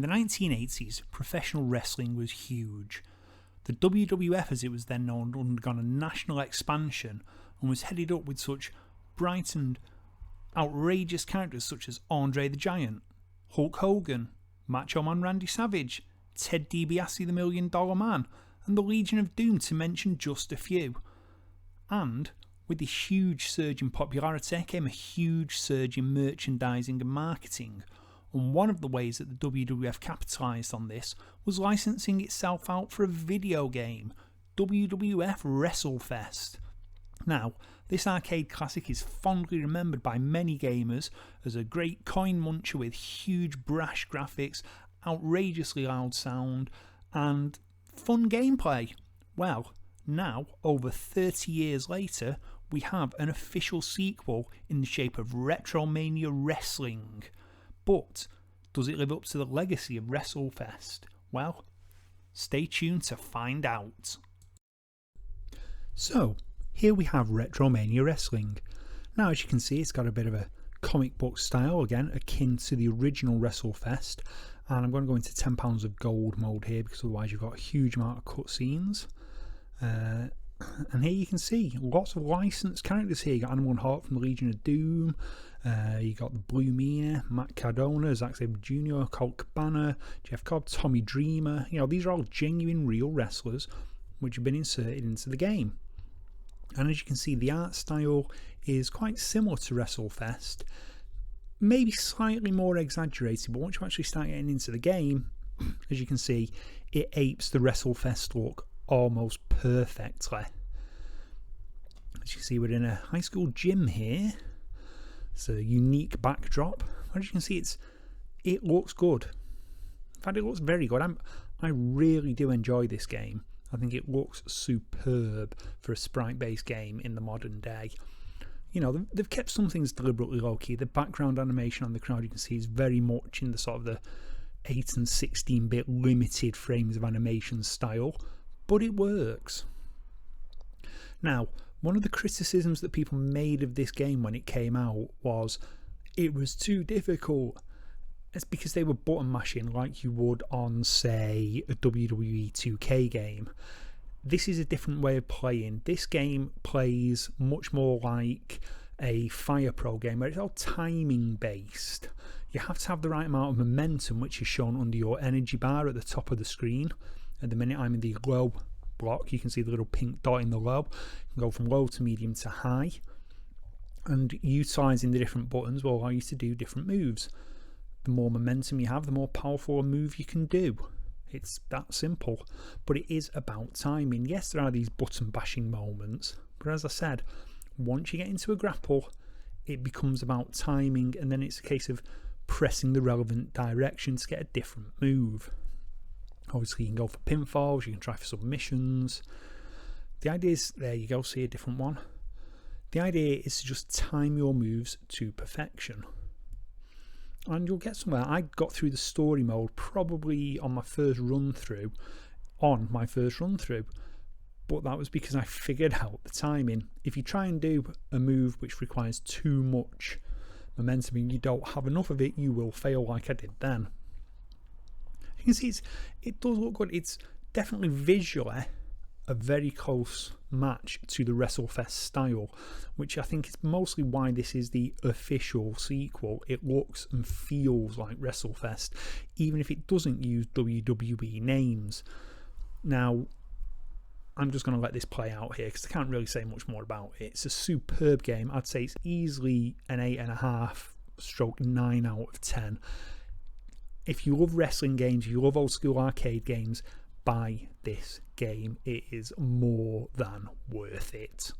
In the 1980s, professional wrestling was huge. The WWF, as it was then known, had undergone a national expansion and was headed up with such bright and outrageous characters such as Andre the Giant, Hulk Hogan, Macho Man Randy Savage, Ted DiBiase the $1 Million Man, and the Legion of Doom, to mention just a few. And with this huge surge in popularity came a huge surge in merchandising and marketing, and one of the ways that the WWF capitalised on this was licensing itself out for a video game, WWF WrestleFest. Now, this arcade classic is fondly remembered by many gamers as a great coin muncher with huge brash graphics, outrageously loud sound, and fun gameplay. Well, now, over 30 years later, we have an official sequel in the shape of RetroMania Wrestling. But does it live up to the legacy of WrestleFest? Well, stay tuned to find out. So, here we have RetroMania Wrestling. Now, as you can see, it's got a bit of a comic book style, again, akin to the original WrestleFest. And I'm going to go into £10 of gold mode here, because otherwise you've got a huge amount of cutscenes. And here you can see lots of licensed characters here. You got Animal and Hawk from the Legion of Doom. You got the Blue Meanie, Matt Cardona, Zack Sabre Jr., Colt Cabana, Jeff Cobb, Tommy Dreamer. You know, these are all genuine, real wrestlers which have been inserted into the game. And as you can see, the art style is quite similar to WrestleFest, maybe slightly more exaggerated, but once you actually start getting into the game, as you can see, it apes the WrestleFest look almost perfectly. As you can see, we're in a high school gym here. It's a unique backdrop. As you can see, it looks good. In fact, it looks very good. I really do enjoy this game. I think it looks superb for a sprite-based game in the modern day. You know, they've kept some things deliberately low-key. The background animation on the crowd, you can see, is very much in the sort of the 8 and 16-bit limited frames of animation style, but it works. Now, one of the criticisms that people made of this game when it came out was it was too difficult. It's because they were button mashing like you would on, say, a WWE 2K game. This is a different way of playing. This game plays much more like a Fire Pro game, where it's all timing based. You have to have the right amount of momentum, which is shown under your energy bar at the top of the screen. At the minute I'm in the low block, you can see the little pink dot in the low. You can go from low to medium to high, and utilising the different buttons will allow you to do different moves. The more momentum you have, the more powerful a move you can do. It's that simple, but it is about timing. Yes, there are these button bashing moments, but as I said, once you get into a grapple, it becomes about timing, and then it's a case of pressing the relevant direction to get a different move. Obviously, you can go for pinfalls, you can try for submissions. The idea is, there you go, see a different one. The idea is to just time your moves to perfection, and you'll get somewhere. I got through the story mode probably on my first run through, but that was because I figured out the timing. If you try and do a move which requires too much momentum and you don't have enough of it, you will fail like I did then. You can see it does look good. It's definitely visually a very close match to the WrestleFest style, which I think is mostly why this is the official sequel. It looks and feels like WrestleFest, even if it doesn't use WWE names. Now, I'm just going to let this play out here because I can't really say much more about it. It's a superb game. I'd say it's easily an 8.5/9 out of 10. If you love wrestling games, if you love old school arcade games, buy this game. It is more than worth it.